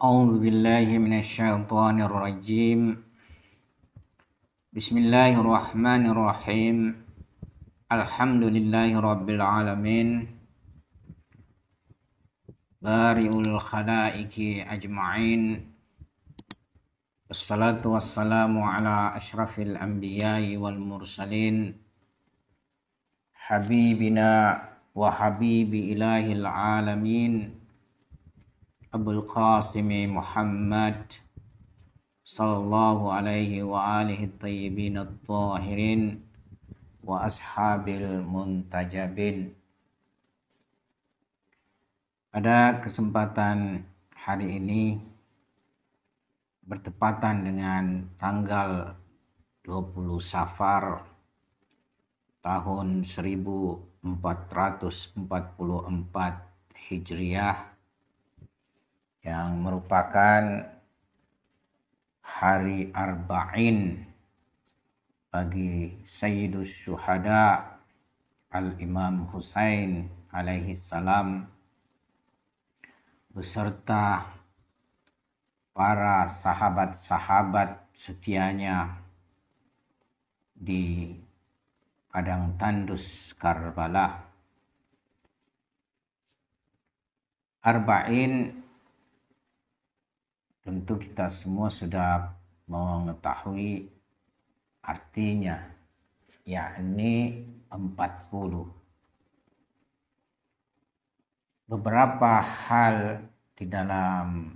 أعوذ بالله من الشيطان الرجيم. بسم الله الرحمن الرحيم. الحمد لله رب العالمين بارئ الخلائق أجمعين، والصلاة والسلام على أشرف الأنبياء والمرسلين حبيبنا وحبيب إله العالمين أبو القاسم محمد صلى الله عليه وآله الطيبين الطاهرين وأصحاب المنتجبين. Pada kesempatan hari ini bertepatan dengan tanggal 20 Safar tahun 1444 Hijriah, yang merupakan hari Arba'in bagi Sayyidus Syuhada Al-Imam Husain alaihi salam beserta para sahabat-sahabat setianya di Padang Tandus Karbala. Arba'in tentu kita semua sudah mengetahui artinya, yakni 40. Beberapa hal di dalam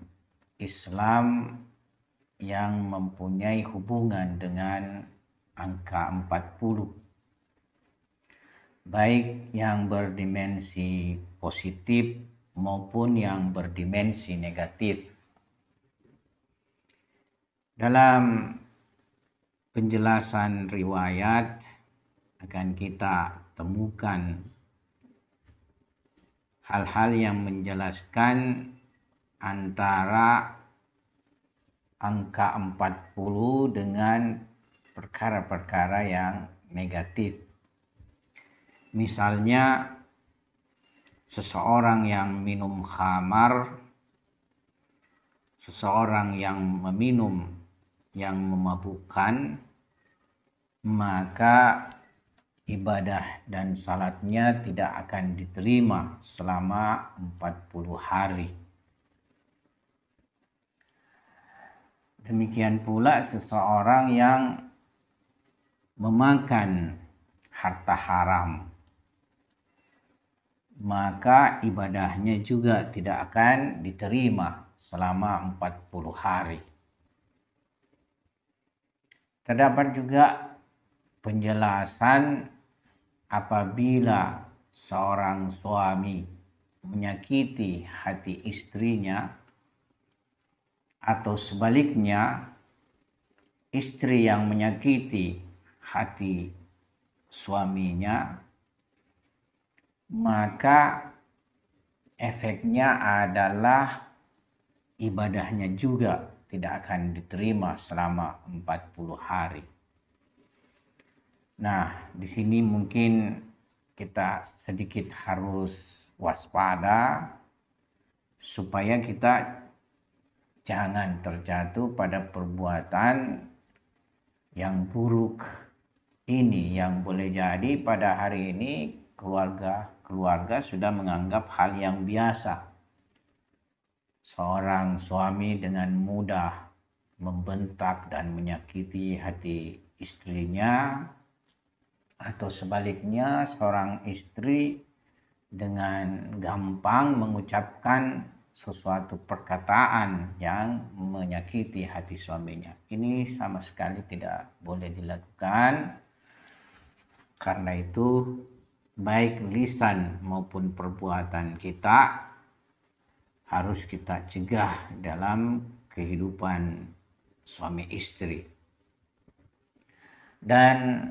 Islam yang mempunyai hubungan dengan angka 40, baik yang berdimensi positif maupun yang berdimensi negatif. Dalam penjelasan riwayat akan kita temukan hal-hal yang menjelaskan antara angka 40 dengan perkara-perkara yang negatif. Misalnya seseorang yang minum khamar, seseorang yang meminum yang memabukkan, maka ibadah dan salatnya tidak akan diterima selama 40 hari. Demikian pula seseorang yang memakan harta haram, maka ibadahnya juga tidak akan diterima selama 40 hari. Terdapat juga penjelasan apabila seorang suami menyakiti hati istrinya, atau sebaliknya istri yang menyakiti hati suaminya, maka efeknya adalah ibadahnya juga tidak akan diterima selama 40 hari. Nah, di sini mungkin kita sedikit harus waspada supaya kita jangan terjatuh pada perbuatan yang buruk ini, yang boleh jadi pada hari ini keluarga sudah menganggap hal yang biasa. Seorang suami dengan mudah membentak dan menyakiti hati istrinya, atau sebaliknya seorang istri dengan gampang mengucapkan sesuatu perkataan yang menyakiti hati suaminya. Ini sama sekali tidak boleh dilakukan. Karena itu baik lisan maupun perbuatan kita harus kita cegah dalam kehidupan suami istri. Dan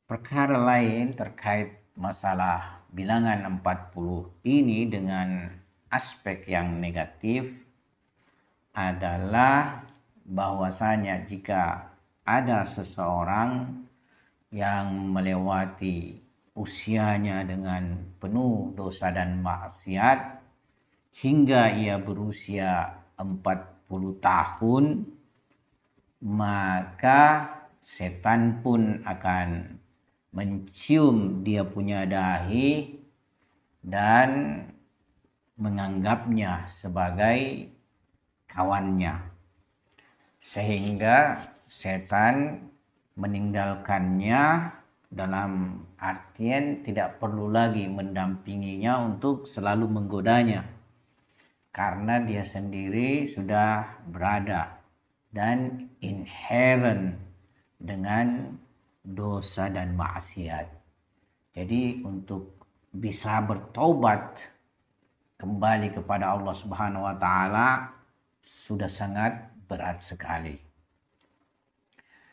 perkara lain terkait masalah bilangan 40 ini dengan aspek yang negatif adalah bahwasanya jika ada seseorang yang melewati usianya dengan penuh dosa dan maksiat hingga ia berusia 40 tahun, maka setan pun akan mencium dia punya dahi dan menganggapnya sebagai kawannya, sehingga setan meninggalkannya, dalam artian tidak perlu lagi mendampinginya untuk selalu menggodanya, karena dia sendiri sudah berada dan inherent dengan dosa dan maksiat. Jadi untuk bisa bertobat kembali kepada Allah Subhanahu wa taala sudah sangat berat sekali.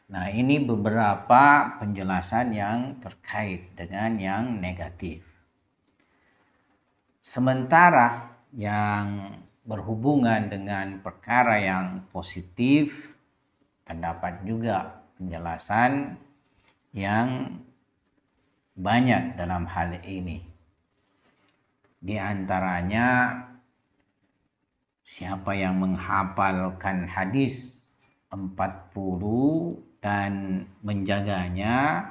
Nah, ini beberapa penjelasan yang terkait dengan yang negatif. Sementara yang berhubungan dengan perkara yang positif, terdapat juga penjelasan yang banyak dalam hal ini. Di antaranya, siapa yang menghafalkan hadis 40 dan menjaganya,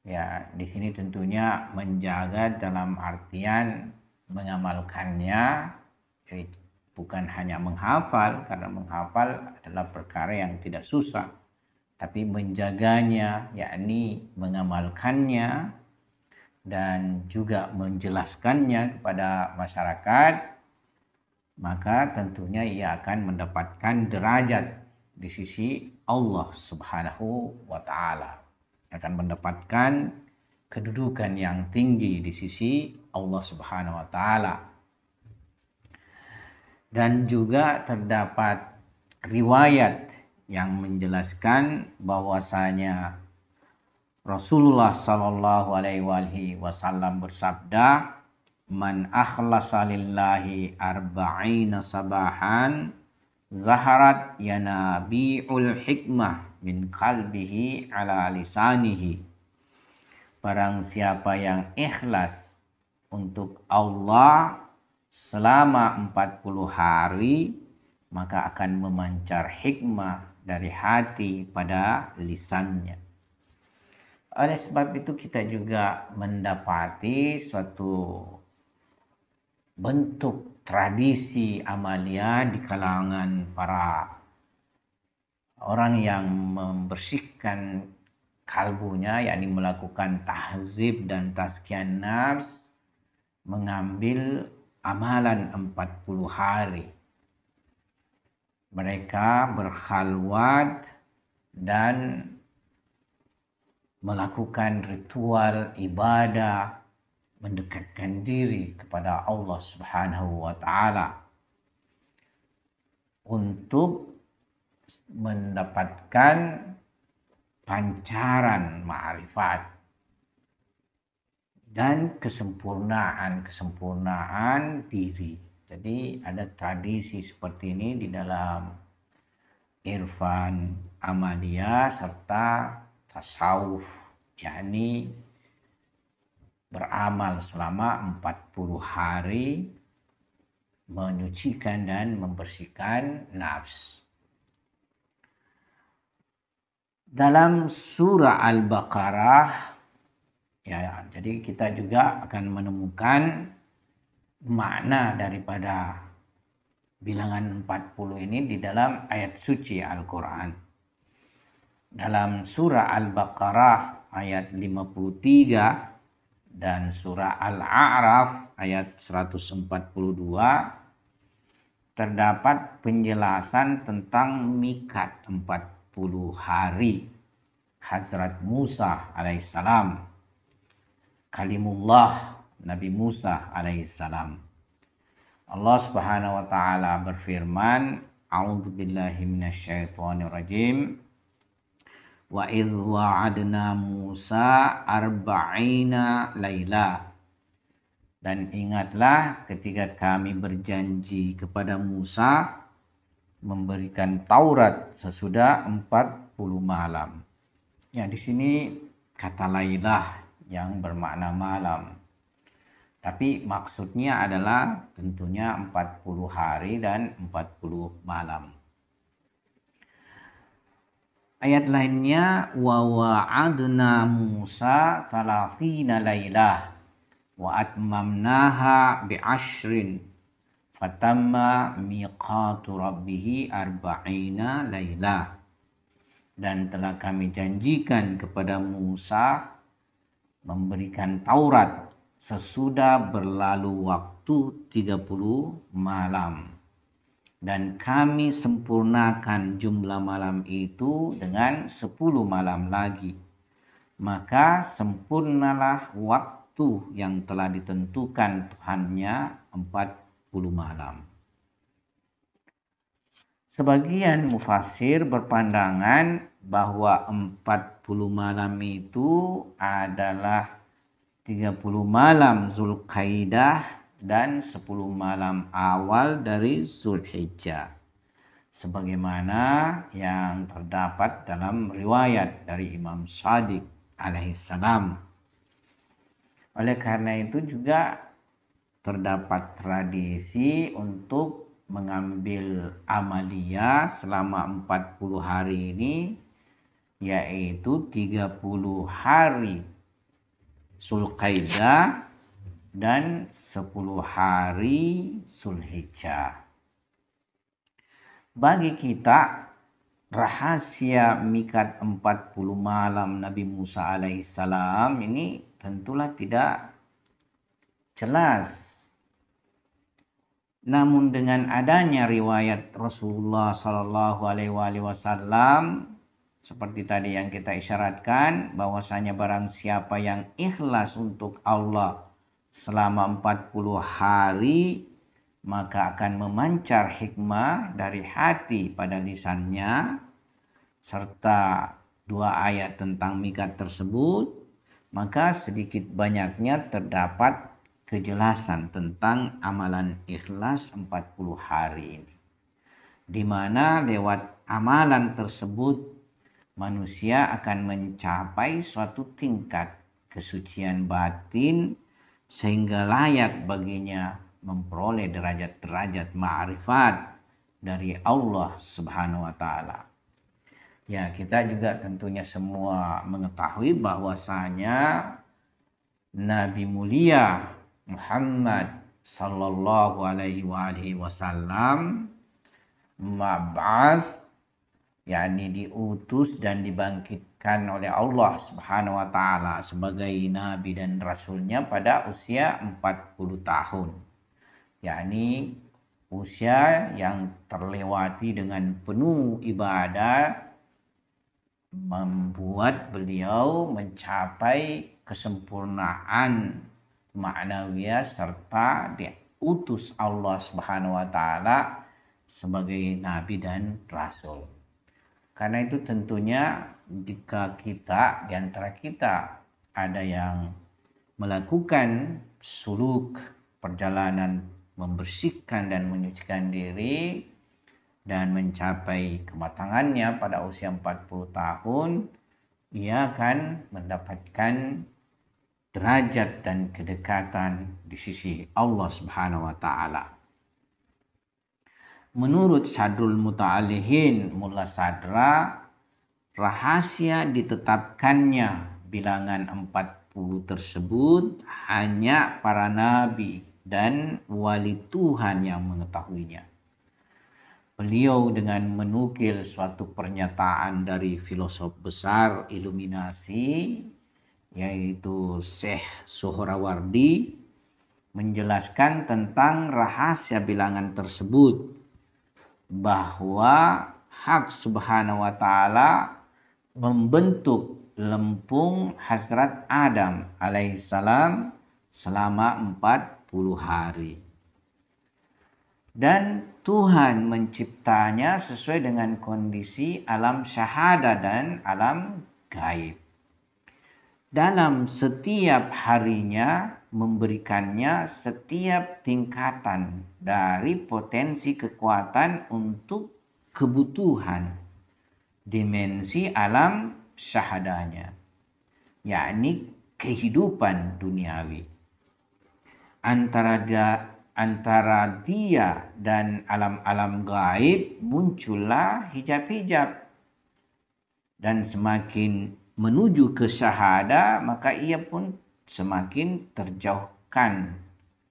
ya di sini tentunya menjaga dalam artian mengamalkannya, jadi bukan hanya menghafal, karena menghafal adalah perkara yang tidak susah, tapi menjaganya, yakni mengamalkannya dan juga menjelaskannya kepada masyarakat, maka tentunya ia akan mendapatkan derajat di sisi Allah Subhanahu wa taala, akan mendapatkan kedudukan yang tinggi di sisi Allah Subhanahu wa taala. Dan juga terdapat riwayat yang menjelaskan bahwasanya Rasulullah Shallallahu alaihi wasallam bersabda, "Man akhlasa lillahi arba'ina sabahan zaharat yanabi'ul hikmah min qalbihi ala lisanihi." Barang siapa yang ikhlas untuk Allah selama 40 hari, maka akan memancar hikmah dari hati pada lisannya. Oleh sebab itu kita juga mendapati suatu bentuk tradisi amalia di kalangan para orang yang membersihkan kalbunya, yakni melakukan tahzib dan tazkiyah nafs, mengambil amalan 40 hari. Mereka berkhalwat dan melakukan ritual ibadah, mendekatkan diri kepada Allah Subhanahu wa taala untuk mendapatkan pancaran ma'rifat dan kesempurnaan diri. Jadi ada tradisi seperti ini di dalam irfan amaliyah serta tasawuf, yakni beramal selama 40 hari menyucikan dan membersihkan nafs. Dalam surah Al-Baqarah, ya, jadi kita juga akan menemukan makna daripada bilangan 40 ini di dalam ayat suci Al-Quran. Dalam surah Al-Baqarah ayat 53 dan surah Al-A'raf ayat 142 terdapat penjelasan tentang mikat 40 hari Hazrat Musa alaihissalam, kalimullah Nabi Musa alaihissalam. Allah Subhanahu wa taala berfirman, A'udzubillahi minasyaitonirrajim. Wa idh wa'adna Musa arba'ina laila. Dan ingatlah ketika kami berjanji kepada Musa memberikan Taurat sesudah 40 malam. Ya, di sini kata lailah yang bermakna malam. Tapi maksudnya adalah tentunya 40 hari dan 40 malam. Ayat lainnya wa wa'adna Musa 30 lailah wa atmamnaha bi'ashrin fatamma miqatu rabbih arba'ina lailah. Dan telah kami janjikan kepada Musa memberikan Taurat sesudah berlalu waktu 30 malam. Dan kami sempurnakan jumlah malam itu dengan 10 malam lagi. Maka sempurnalah waktu yang telah ditentukan Tuhannya 40 malam. Sebagian mufassir berpandangan bahwa 40 malam itu adalah 30 malam Zulqaidah dan 10 malam awal dari Zulhijjah. Sebagaimana yang terdapat dalam riwayat dari Imam Shadiq alaihissalam. Oleh karena itu juga terdapat tradisi untuk mengambil amalia selama 40 hari ini, yaitu 30 hari Zulqaidah dan 10 hari Zulhijjah. Bagi kita, rahasia mikat 40 malam Nabi Musa alaihissalam ini tentulah tidak jelas. Namun dengan adanya riwayat Rasulullah Sallallahu Alaihi Wasallam seperti tadi yang kita isyaratkan, bahwasanya barang siapa yang ikhlas untuk Allah selama 40 hari, maka akan memancar hikmah dari hati pada lisannya, serta 2 ayat tentang mikat tersebut, maka sedikit banyaknya terdapat kejelasan tentang amalan ikhlas 40 hari ini. Di mana lewat amalan tersebut manusia akan mencapai suatu tingkat kesucian batin sehingga layak baginya memperoleh derajat-derajat ma'rifat dari Allah Subhanahu wa taala. Ya, kita juga tentunya semua mengetahui bahwasanya Nabi mulia Muhammad sallallahu alaihi wasallam mab'ats, yakni diutus dan dibangkitkan oleh Allah Subhanahu wa taala sebagai nabi dan rasulnya pada usia 40 tahun. Yakni usia yang terlewati dengan penuh ibadah, membuat beliau mencapai kesempurnaan ma'nawiyah serta diutus Allah Subhanahu wa taala sebagai nabi dan rasul. Karena itu tentunya jika kita, di antara kita ada yang melakukan suluk perjalanan membersihkan dan menyucikan diri dan mencapai kematangannya pada usia 40 tahun, ia akan mendapatkan derajat dan kedekatan di sisi Allah Subhanahu wa taala. Menurut Sadrul Muta'alihin Mullah Sadra, rahasia ditetapkannya bilangan 40 tersebut hanya para nabi dan wali Tuhan yang mengetahuinya. Beliau dengan menukil suatu pernyataan dari filosof besar Iluminasi, yaitu Syekh Suhrawardi, menjelaskan tentang rahasia bilangan tersebut, bahwa hak Subhanahu wa taala membentuk lempung Hazrat Adam alaihissalam selama 40 hari. Dan Tuhan menciptanya sesuai dengan kondisi alam syahada dan alam gaib. Dalam setiap harinya memberikannya setiap tingkatan dari potensi kekuatan untuk kebutuhan dimensi alam syahadanya, yakni kehidupan duniawi. antara dia dan alam-alam gaib muncullah hijab-hijab, dan semakin menuju ke syahada maka ia pun semakin terjauhkan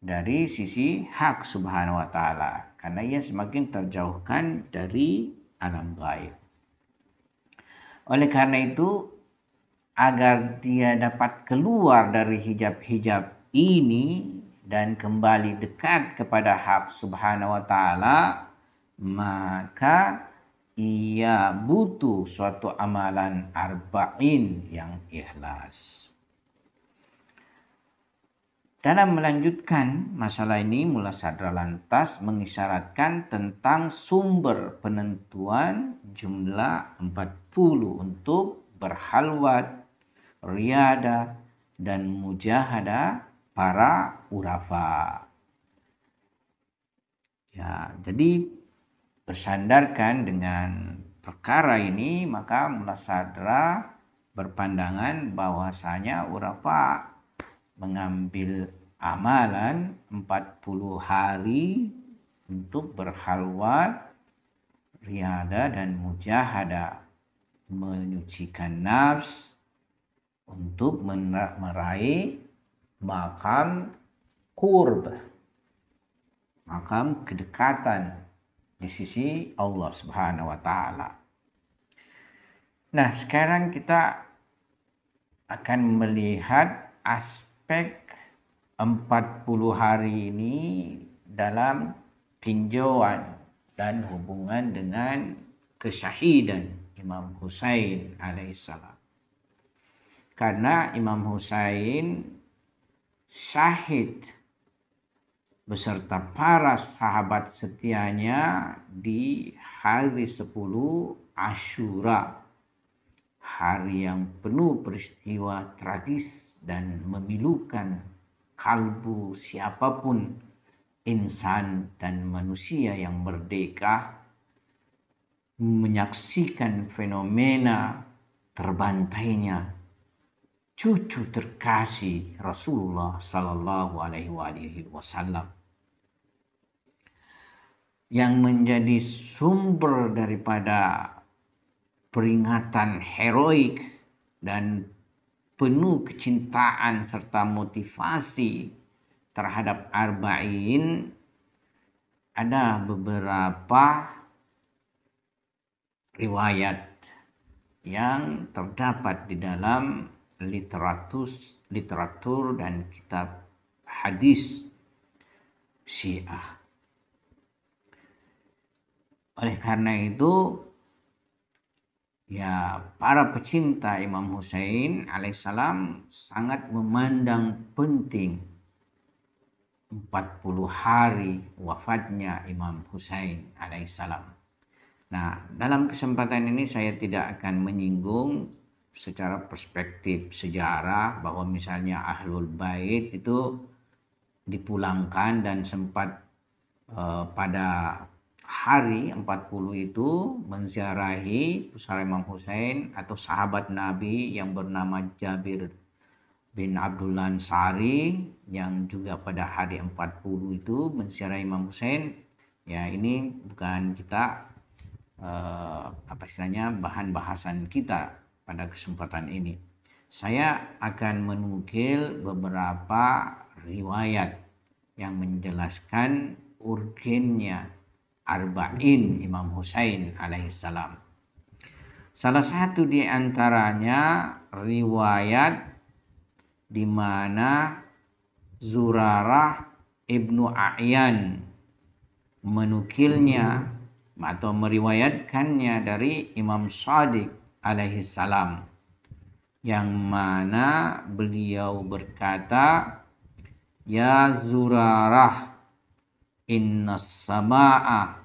dari sisi hak subhanahu wa ta'ala, karena ia semakin terjauhkan dari alam gaib. Oleh karena itu, agar dia dapat keluar dari hijab-hijab ini dan kembali dekat kepada hak subhanahu wa ta'ala, maka ia butuh suatu amalan arba'in yang ikhlas. Dalam melanjutkan masalah ini, Mullah Sadra lantas mengisyaratkan tentang sumber penentuan jumlah 40 untuk berhalwat, riyadah, dan mujahadah para urafa. Ya, jadi bersandarkan dengan perkara ini, maka Mullah Sadra berpandangan bahwasanya urafa mengambil amalan 40 hari untuk berhalwat, riyadah, dan mujahadah, menyucikan nafs untuk meraih makam qurb, makam kedekatan di sisi Allah Subhanahu wa ta'ala. Nah, sekarang kita akan melihat aspek 40 hari ini dalam tinjauan dan hubungan dengan kesyahidan Imam Husain alaihissalam. Karena Imam Husain syahid beserta para sahabat setianya di hari 10 Asyura, hari yang penuh peristiwa tragis dan memilukan kalbu siapapun insan dan manusia yang merdeka, menyaksikan fenomena terbantainya cucu terkasih Rasulullah Sallallahu Alaihi Wasallam, yang menjadi sumber daripada peringatan heroik dan penuh kecintaan serta motivasi terhadap arba'in. Ada beberapa riwayat yang terdapat di dalam literatur dan kitab hadis Syiah. Oleh karena itu, ya, para pecinta Imam Husain alaihissalam sangat memandang penting 40 hari wafatnya Imam Husain alaihissalam. Nah, dalam kesempatan ini saya tidak akan menyinggung secara perspektif sejarah bahwa misalnya Ahlul Bait itu dipulangkan dan sempat pada hari 40 itu menziarahi pusara Imam Husain atau sahabat Nabi yang bernama Jabir bin Abdullah Ansari, yang juga pada hari 40 itu menziarahi Imam Husain. Ya, ini bukan kita bahan bahasan kita pada kesempatan ini. Saya akan menukil beberapa riwayat yang menjelaskan urgennya arba'in Imam Husain alaihissalam. Salah satu di antaranya riwayat di mana Zurarah ibnu A'yan menukilnya atau meriwayatkannya dari Imam Shadiq alaihissalam, yang mana beliau berkata, "Ya Zurarah, inna sama'a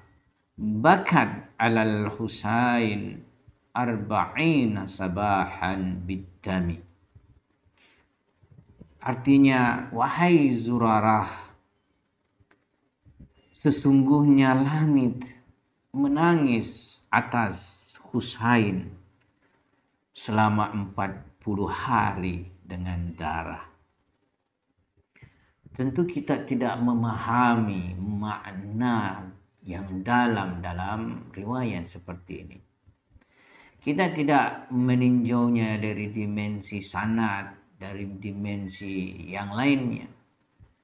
bakat alal Husain arba'ina sabahan biddami." Artinya, wahai Zurarah, sesungguhnya langit menangis atas Husain selama 40 hari dengan darah. tentu kita tidak memahami makna yang dalam riwayat seperti ini. Kita tidak meninjaunya dari dimensi sanad, dari dimensi yang lainnya.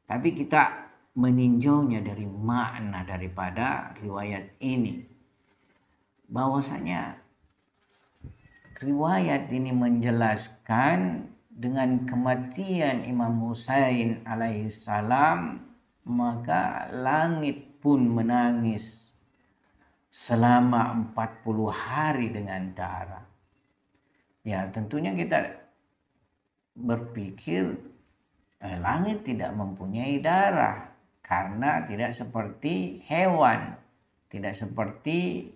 Tapi kita meninjaunya dari makna daripada riwayat ini. Bahwasanya riwayat ini menjelaskan dengan kematian Imam Husain alaihissalam, maka langit pun menangis selama 40 hari dengan darah. Ya, tentunya kita berpikir langit tidak mempunyai darah karena tidak seperti hewan, tidak seperti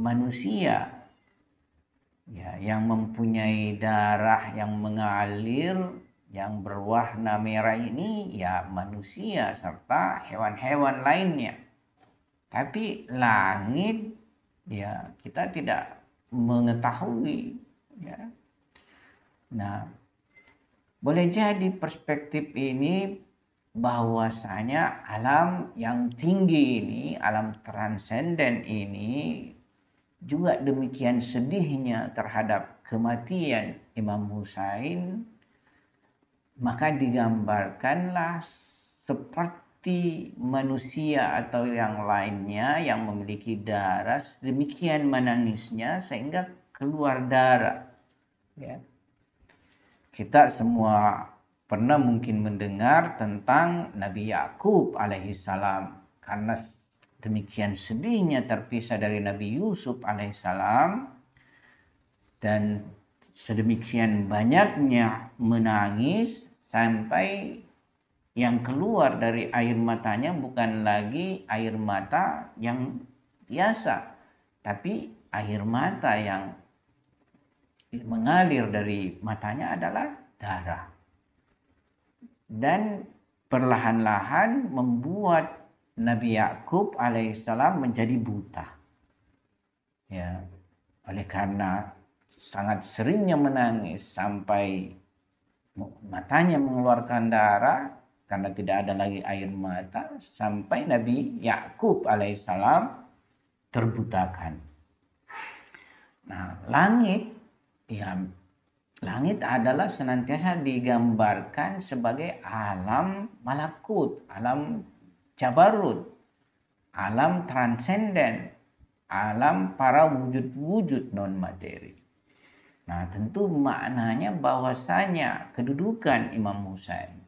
manusia. Ya, yang mempunyai darah yang mengalir, yang berwarna merah ini ya manusia serta hewan-hewan lainnya. Tapi langit ya kita tidak mengetahui ya. Nah, boleh jadi perspektif ini bahwasanya alam yang tinggi ini, alam transenden ini juga demikian sedihnya terhadap kematian Imam Husain, maka digambarkanlah seperti manusia atau yang lainnya yang memiliki darah, demikian menangisnya sehingga keluar darah. Ya. Kita semua pernah mungkin mendengar tentang Nabi Yakub alaihissalam, karena demikian sedihnya terpisah dari Nabi Yusuf alaihissalam dan sedemikian banyaknya menangis sampai yang keluar dari air matanya bukan lagi air mata yang biasa, tapi air mata yang mengalir dari matanya adalah darah. Dan perlahan-lahan membuat Nabi Yakub alaihissalam menjadi buta. Ya, oleh karena sangat seringnya menangis sampai matanya mengeluarkan darah, karena tidak ada lagi air mata, sampai Nabi Yakub alaihissalam terbutakan. Nah, langit adalah senantiasa digambarkan sebagai alam malakut, alam jabarut, alam transenden, alam para wujud-wujud non materi. Nah, tentu maknanya bahwasanya kedudukan Imam Husain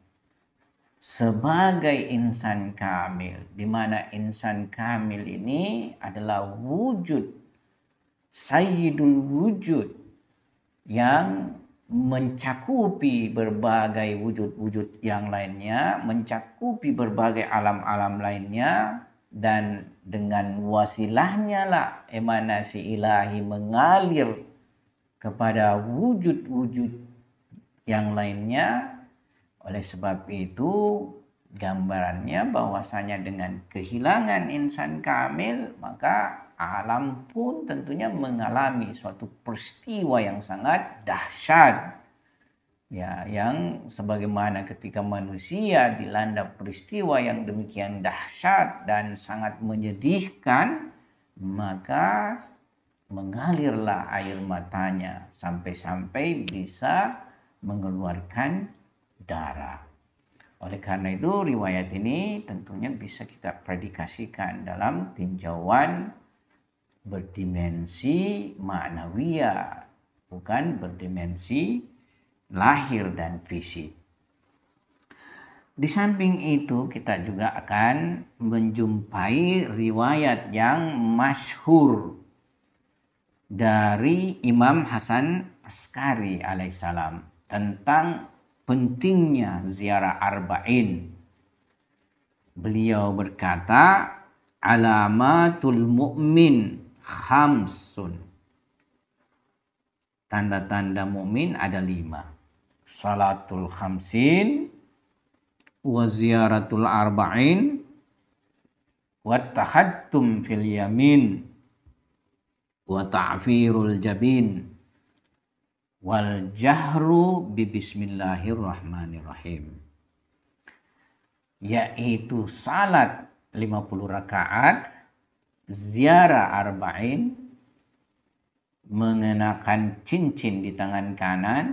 sebagai insan kamil, di mana insan kamil ini adalah wujud sayyidul wujud yang mencakupi berbagai wujud-wujud yang lainnya, mencakupi berbagai alam-alam lainnya, dan dengan wasilahnya lah emanasi ilahi mengalir kepada wujud-wujud yang lainnya. Oleh sebab itu gambarannya bahwasanya dengan kehilangan insan kamil, maka alam pun tentunya mengalami suatu peristiwa yang sangat dahsyat. Ya, yang sebagaimana ketika manusia dilanda peristiwa yang demikian dahsyat dan sangat menyedihkan, maka mengalirlah air matanya sampai-sampai bisa mengeluarkan darah. Oleh karena itu riwayat ini tentunya bisa kita predikasikan dalam tinjauan berdimensi ma'nawiyah, bukan berdimensi lahir dan fisik. Di samping itu kita juga akan menjumpai riwayat yang masyhur dari Imam Hasan Askari alaihissalam tentang pentingnya ziarah arba'in. Beliau berkata, alamatul mu'min khamsun. Tanda-tanda mukmin ada 5. Salatul khamsin, wa ziyaratul arba'in, wa tahattum fil yamin, wa ta'firul jabin, wal jahru bi bismillahirrahmanirrahim. yaitu salat 50 rakaat, ziarah arba'in, mengenakan cincin di tangan kanan,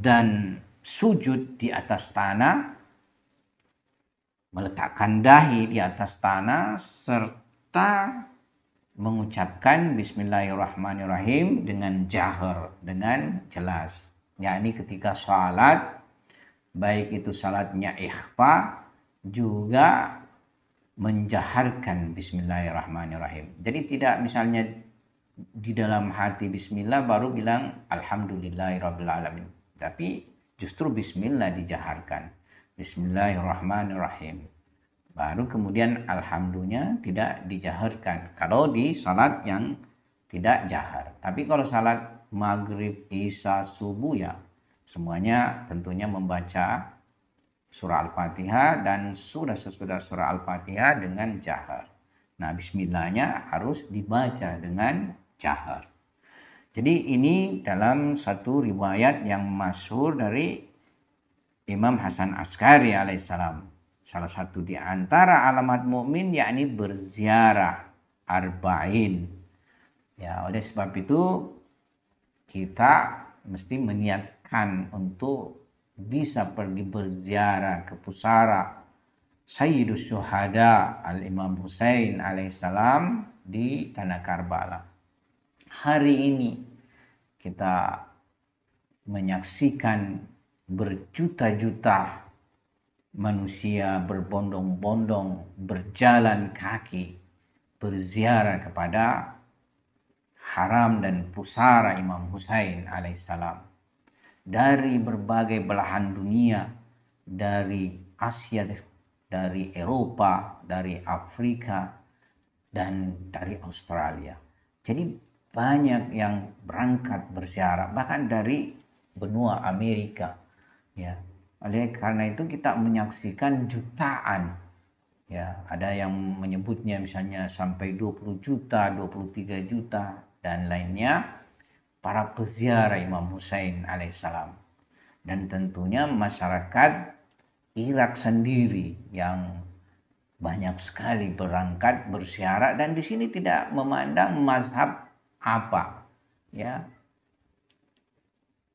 dan sujud di atas tanah, meletakkan dahi di atas tanah, serta mengucapkan Bismillahirrahmanirrahim dengan jahar, dengan jelas. Yakni ketika salat, baik itu salatnya ikhfa, juga menjaharkan Bismillahirrahmanirrahim. Jadi tidak misalnya di dalam hati Bismillah baru bilang Alhamdulillahirrabbilalamin. Tapi justru Bismillah dijaharkan. Bismillahirrahmanirrahim. Baru kemudian Alhamdulillah tidak dijaharkan. Kalau di salat yang tidak jahar. Tapi kalau salat maghrib, isya, subuh ya semuanya tentunya membaca surah Al-Fatihah dan sesudah surah Al-Fatihah dengan jahar. Nah, bismillahnya harus dibaca dengan jahar. Jadi ini dalam satu riwayat yang masyhur dari Imam Hasan Askari alaihissalam. Salah satu di antara alamat mukmin yakni berziarah arba'in. Ya, oleh sebab itu kita mesti meniatkan untuk bisa pergi berziarah ke pusara Sayyidus Syuhada Al-Imam Husain alaihissalam di tanah Karbala. Hari ini kita menyaksikan berjuta-juta manusia berbondong-bondong berjalan kaki berziarah kepada haram dan pusara Imam Husain alaihissalam. Dari berbagai belahan dunia, dari Asia, dari Eropa, dari Afrika, dan dari Australia. Jadi banyak yang berangkat berziarah, bahkan dari benua Amerika. Ya, oleh karena itu kita menyaksikan jutaan. Ya, ada yang menyebutnya misalnya sampai 20 juta, 23 juta, dan lainnya. Para peziarah Imam Husain alaihissalam. Dan tentunya masyarakat Irak sendiri yang banyak sekali berangkat berziarah, dan di sini tidak memandang mazhab apa, ya.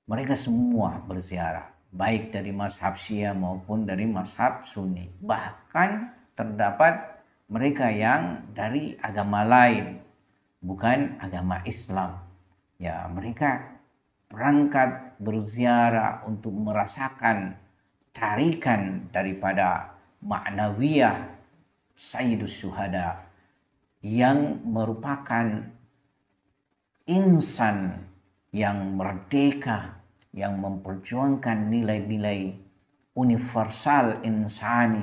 Mereka semua berziarah, baik dari mazhab Syiah maupun dari mazhab Sunni. Bahkan terdapat mereka yang dari agama lain, bukan agama Islam. Ya, mereka berangkat berziarah untuk merasakan tarikan daripada ma'nawiyah Sayyidus Syuhada yang merupakan insan yang merdeka, yang memperjuangkan nilai-nilai universal insani,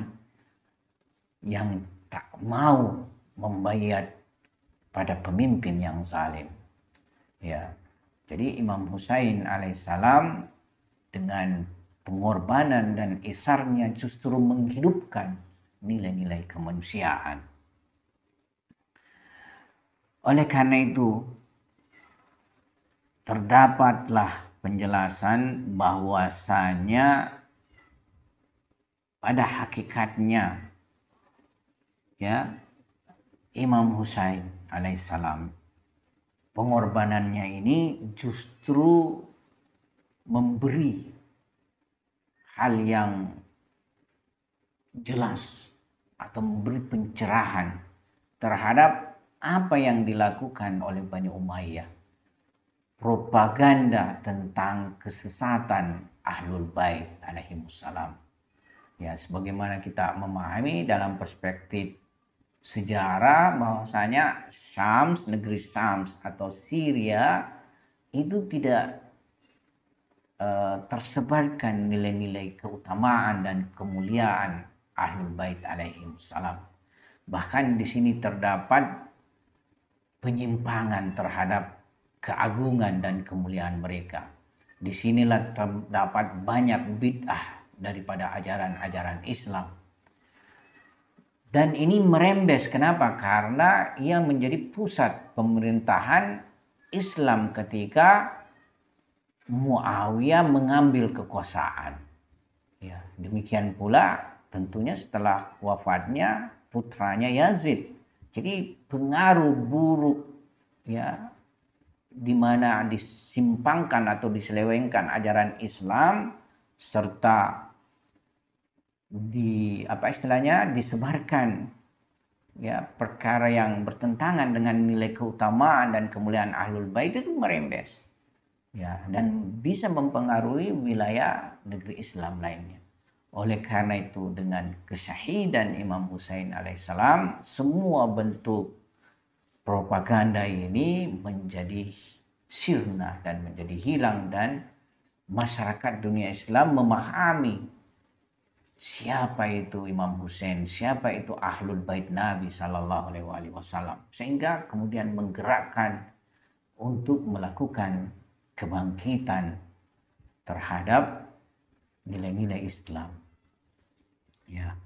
yang tak mau membayar pada pemimpin yang zalim. Ya, jadi Imam Husain alaihissalam dengan pengorbanan dan isarnya justru menghidupkan nilai-nilai kemanusiaan. Oleh karena itu, terdapatlah penjelasan bahwasanya pada hakikatnya ya Imam Husain alaihissalam, pengorbanannya ini justru memberi hal yang jelas atau memberi pencerahan terhadap apa yang dilakukan oleh Bani Umayyah. Propaganda tentang kesesatan Ahlul Bait alaihimussalam. Ya, sebagaimana kita memahami dalam perspektif sejarah bahwasanya Syams, negeri Syams atau Syria itu tidak tersebarkan nilai-nilai keutamaan dan kemuliaan Ahlul Bait alaihimussalam. Bahkan di sini terdapat penyimpangan terhadap keagungan dan kemuliaan mereka. Disinilah terdapat banyak bid'ah daripada ajaran-ajaran Islam. Dan ini merembes, kenapa? Karena ia menjadi pusat pemerintahan Islam ketika Muawiyah mengambil kekuasaan. Ya, demikian pula tentunya setelah wafatnya putranya Yazid. Jadi pengaruh buruk ya di mana disimpangkan atau diselewengkan ajaran Islam serta disebarkan ya perkara yang bertentangan dengan nilai keutamaan dan kemuliaan Ahlul Bait itu merembes ya dan bisa mempengaruhi wilayah negeri Islam lainnya. Oleh karena itu dengan kesyahidan Imam Husain alaihissalam semua bentuk propaganda ini menjadi sirna dan menjadi hilang dan masyarakat dunia Islam memahami siapa itu Imam Husain, siapa itu Ahlul Bait Nabi Sallallahu Alaihi Wasallam, sehingga kemudian menggerakkan untuk melakukan kebangkitan terhadap nilai-nilai Islam. Ya.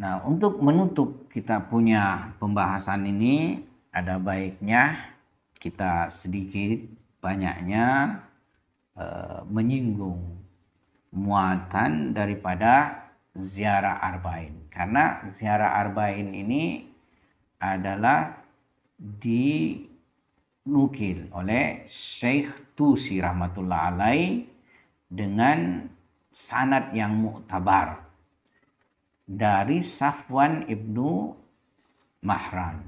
Nah, untuk menutup kita punya pembahasan ini, ada baiknya kita sedikit banyaknya menyinggung muatan daripada ziarah arba'in. Karena ziarah arba'in ini adalah dinukil oleh Syekh Tusi rahmatullah alaih dengan sanad yang mu'tabar dari Safwan ibnu Mahran.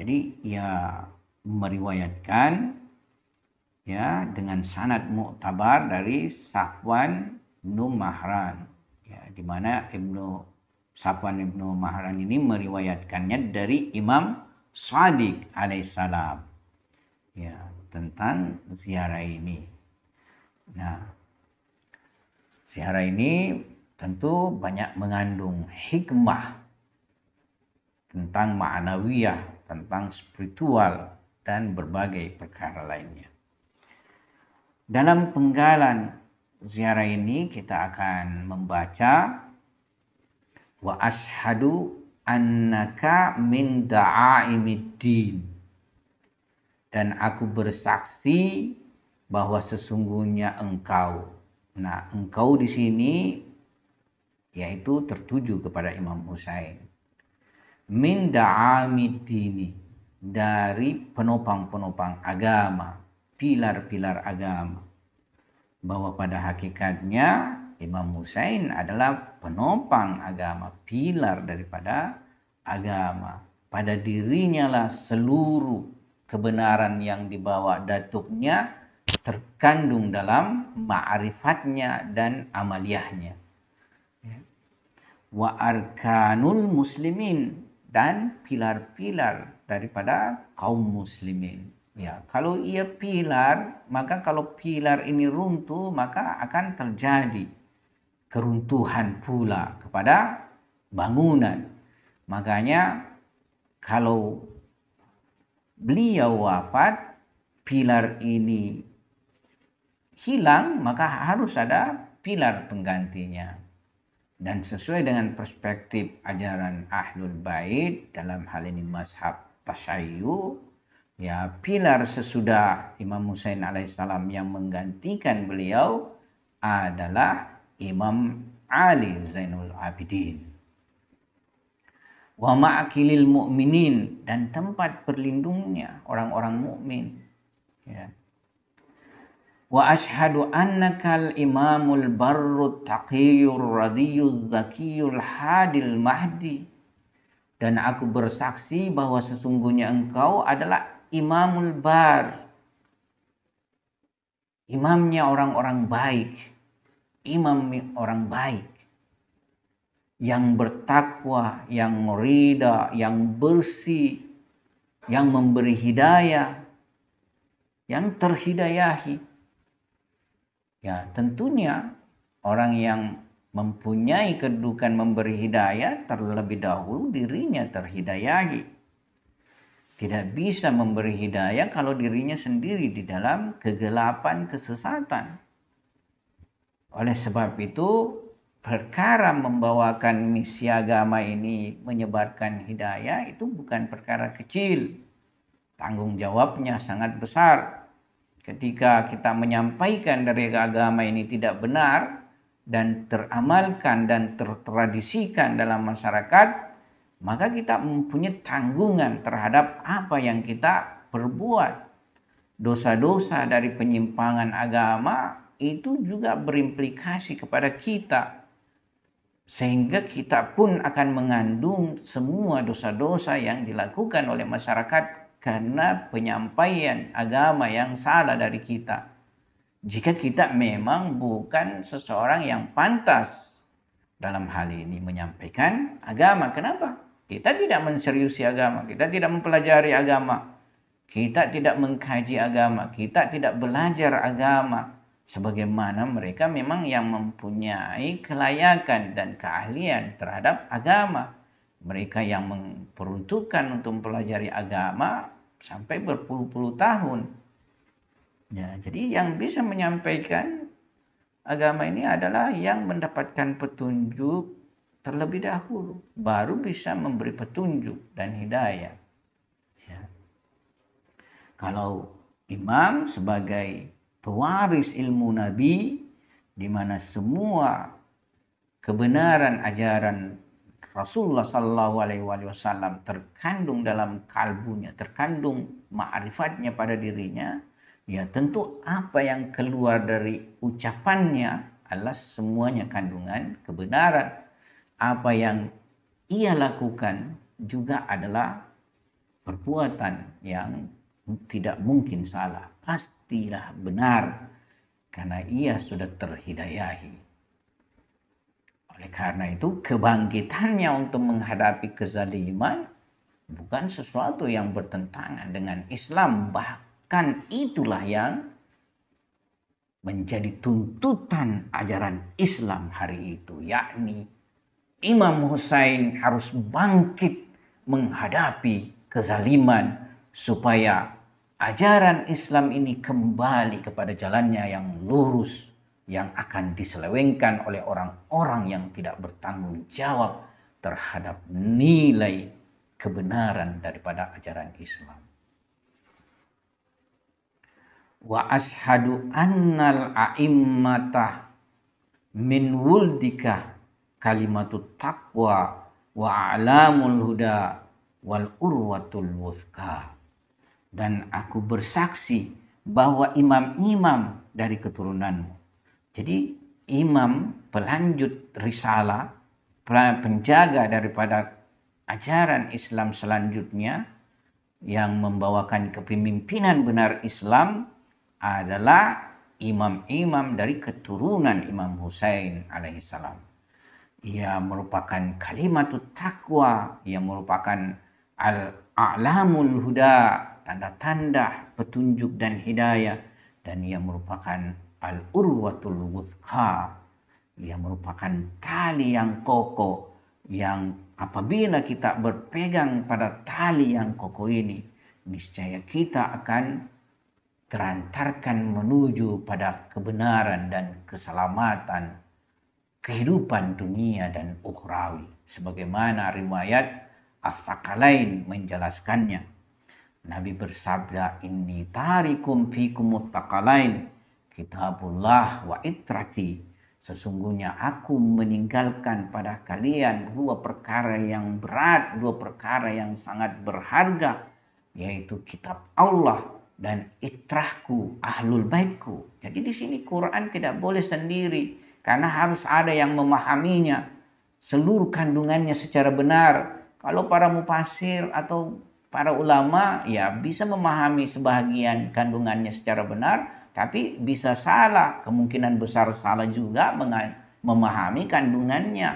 Jadi ia meriwayatkan ya dengan sanad mu'tabar dari Safwan ibnu Mahran ya di mana Safwan ibnu Mahran ini meriwayatkannya dari Imam Shadiq alaihissalam ya tentang ziarah ini. Nah, ziarah ini tentu banyak mengandung hikmah tentang ma'nawiyah, tentang spiritual dan berbagai perkara lainnya. Dalam penggalan ziarah ini kita akan membaca wa ashadu annaka min da'aimiddin, dan aku bersaksi bahwa sesungguhnya engkau. Nah, engkau di sini yaitu tertuju kepada Imam Husain. Min da'aimiddini, dari penopang-penopang agama, pilar-pilar agama, bahwa pada hakikatnya Imam Husain adalah penopang agama, pilar daripada agama. Pada dirinya lah seluruh kebenaran yang dibawa datuknya terkandung dalam ma'rifatnya dan amaliyahnya. Wa arkanul muslimin, dan pilar-pilar daripada kaum muslimin. Ya, kalau ia pilar, maka kalau pilar ini runtuh, maka akan terjadi keruntuhan pula kepada bangunan. Makanya kalau beliau wafat, pilar ini hilang, maka harus ada pilar penggantinya. Dan sesuai dengan perspektif ajaran Ahlul Bait dalam hal ini mazhab Tasyayyu, ya pilar sesudah Imam Husain alaihissalam yang menggantikan beliau adalah Imam Ali Zainul Abidin. Wa ma'akilil mu'minin, dan tempat berlindungnya orang-orang mukmin. Ya. Wa ashhadu annakal imamul barrut taqiyur radiyuz zakiyul hadil mahdi, dan aku bersaksi bahwa sesungguhnya engkau adalah imamul bar, imamnya orang-orang baik, imam orang baik, yang bertakwa, yang ridha, yang bersih, yang memberi hidayah, yang terhidayahi. Ya, tentunya orang yang mempunyai kedudukan memberi hidayah terlebih dahulu dirinya terhidayahi. Tidak bisa memberi hidayah kalau dirinya sendiri di dalam kegelapan kesesatan. Oleh sebab itu, perkara membawakan misi agama ini menyebarkan hidayah itu bukan perkara kecil. Tanggung jawabnya sangat besar. Ketika kita menyampaikan dari agama ini tidak benar dan teramalkan dan tertradisikan dalam masyarakat, maka kita mempunyai tanggungan terhadap apa yang kita perbuat. Dosa-dosa dari penyimpangan agama itu juga berimplikasi kepada kita, sehingga kita pun akan mengandung semua dosa-dosa yang dilakukan oleh masyarakat karena penyampaian agama yang salah dari kita. Jika kita memang bukan seseorang yang pantas dalam hal ini menyampaikan agama. Kenapa? Kita tidak menseriusi agama, kita tidak mempelajari agama, kita tidak mengkaji agama, kita tidak belajar agama sebagaimana mereka memang yang mempunyai kelayakan dan keahlian terhadap agama. Mereka yang memperuntukkan untuk mempelajari agama sampai berpuluh-puluh tahun. Ya, jadi yang bisa menyampaikan agama ini adalah yang mendapatkan petunjuk terlebih dahulu, baru bisa memberi petunjuk dan hidayah. Ya. Kalau imam sebagai pewaris ilmu Nabi, di mana semua kebenaran ajaran Rasulullah Shallallahu Alaihi Wasallam terkandung dalam kalbunya, terkandung ma'rifatnya pada dirinya, ya tentu apa yang keluar dari ucapannya adalah semuanya kandungan kebenaran. Apa yang ia lakukan juga adalah perbuatan yang tidak mungkin salah, pastilah benar karena ia sudah terhidayahi. Oleh karena itu kebangkitannya untuk menghadapi kezaliman bukan sesuatu yang bertentangan dengan Islam. Bahkan itulah yang menjadi tuntutan ajaran Islam hari itu. Yakni Imam Husain harus bangkit menghadapi kezaliman supaya ajaran Islam ini kembali kepada jalannya yang lurus, yang akan diselewengkan oleh orang-orang yang tidak bertanggung jawab terhadap nilai kebenaran daripada ajaran Islam. Wa ashadu annal a'immata min wuldika kalimatut taqwa wa a'lamul huda wal urwatul wuthqa. Dan aku bersaksi bahwa imam-imam dari keturunanmu. Jadi imam pelanjut risalah, penjaga daripada ajaran Islam selanjutnya yang membawakan kepemimpinan benar Islam adalah imam-imam dari keturunan Imam Husain alaihissalam. Ia merupakan kalimatut taqwa, ia merupakan al-a'lamul huda, tanda-tanda petunjuk dan hidayah, dan ia merupakan al-urwatul wuthqa, ia merupakan tali yang kokoh, yang apabila kita berpegang pada tali yang kokoh ini, niscaya kita akan terantarkan menuju pada kebenaran dan keselamatan kehidupan dunia dan ukhrawi, sebagaimana riwayat As-Sakalain menjelaskannya. Nabi bersabda, inni tarikum fikumut tsaqalain, kitabullah wa itrati. Sesungguhnya aku meninggalkan pada kalian dua perkara yang berat, dua perkara yang sangat berharga, yaitu kitab Allah dan itrahku, ahlul baitku. Jadi di sini Quran tidak boleh sendiri, karena harus ada yang memahaminya seluruh kandungannya secara benar. Kalau para mufasir atau para ulama ya bisa memahami sebahagian kandungannya secara benar, tapi bisa salah, kemungkinan besar salah juga memahami kandungannya.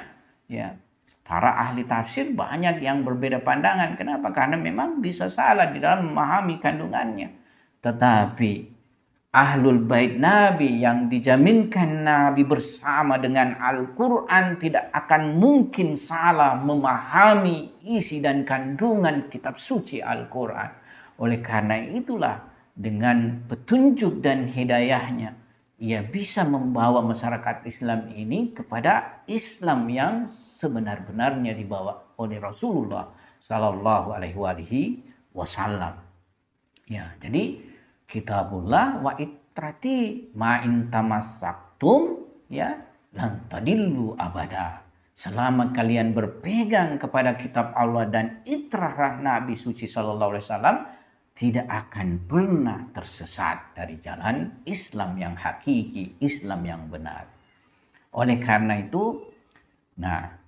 Ya, para ahli tafsir banyak yang berbeda pandangan. Kenapa? Karena memang bisa salah di dalam memahami kandungannya. Tetapi Ahlul Bait Nabi yang dijaminkan Nabi bersama dengan Al-Quran tidak akan mungkin salah memahami isi dan kandungan kitab suci Al-Quran. Oleh karena itulah dengan petunjuk dan hidayahnya ia bisa membawa masyarakat Islam ini kepada Islam yang sebenar-benarnya dibawa oleh Rasulullah Sallallahu Alaihi Wasallam. Ya, jadi kitabullah wa itrati ma in tamassaktum ya lan tadillu abada. Selama kalian berpegang kepada kitab Allah dan itrah Nabi suci sallallahu alaihi wasallam, tidak akan pernah tersesat dari jalan Islam yang hakiki, Islam yang benar. Oleh karena itu,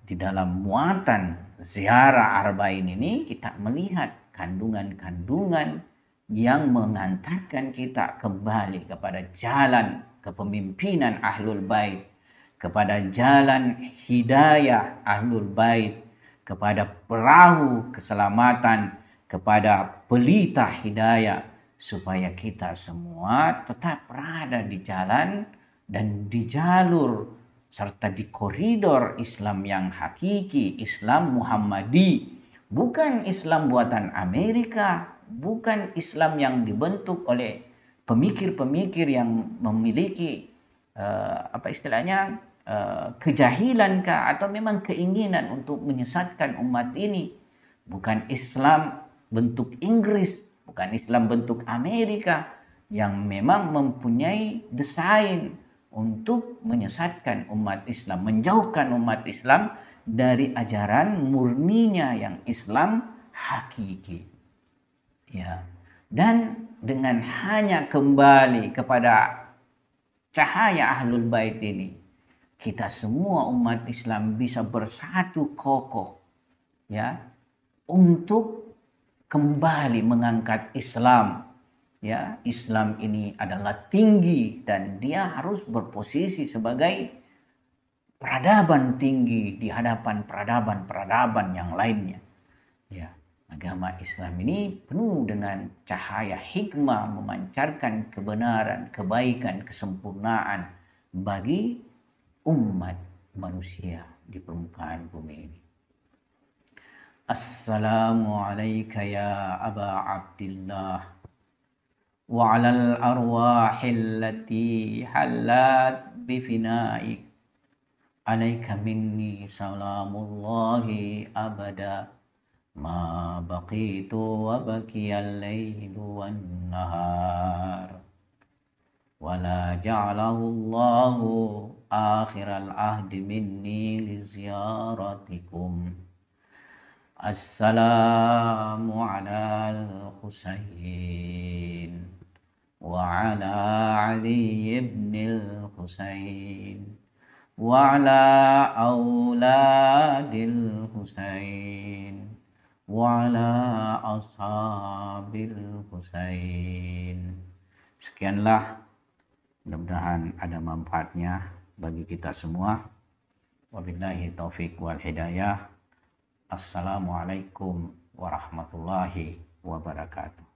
di dalam muatan ziarah Arba'in ini kita melihat kandungan-kandungan yang mengantarkan kita kembali kepada jalan kepemimpinan Ahlul Bait, kepada jalan hidayah Ahlul Bait, kepada perahu keselamatan, kepada pelita hidayah, supaya kita semua tetap berada di jalan dan di jalur serta di koridor Islam yang hakiki, Islam Muhammadi, bukan Islam buatan Amerika, bukan Islam yang dibentuk oleh pemikir-pemikir yang memiliki kejahilan kah atau memang keinginan untuk menyesatkan umat ini. Bukan Islam bentuk Inggris, bukan Islam bentuk Amerika yang memang mempunyai desain untuk menyesatkan umat Islam, menjauhkan umat Islam dari ajaran murninya yang Islam hakiki. Ya. Dan dengan hanya kembali kepada cahaya Ahlul Bait ini, kita semua umat Islam bisa bersatu kokoh ya untuk kembali mengangkat Islam. Ya, Islam ini adalah tinggi dan dia harus berposisi sebagai peradaban tinggi di hadapan peradaban-peradaban yang lainnya. Ya, agama Islam ini penuh dengan cahaya hikmah, memancarkan kebenaran, kebaikan, kesempurnaan bagi umat manusia di permukaan bumi ini. Assalamualaikum ya Aba Abdillah wa 'alal arwahil lati halat bi finaik alaika minni salamullahi abada ma baqitu wa baqiyal lailu wan nahar wala ja'alahu Allahu akhiral ahdi minni li ziyaratikum. Assalamu ala al-Husayn wa ala Ali ibn al-Husayn wa ala auladil Husayn wa ala ashabil Husayn. Sekianlah, mudah-mudahan ada manfaatnya bagi kita semua. Wabillahi taufik wal hidayah. Assalamualaikum warahmatullahi wabarakatuh.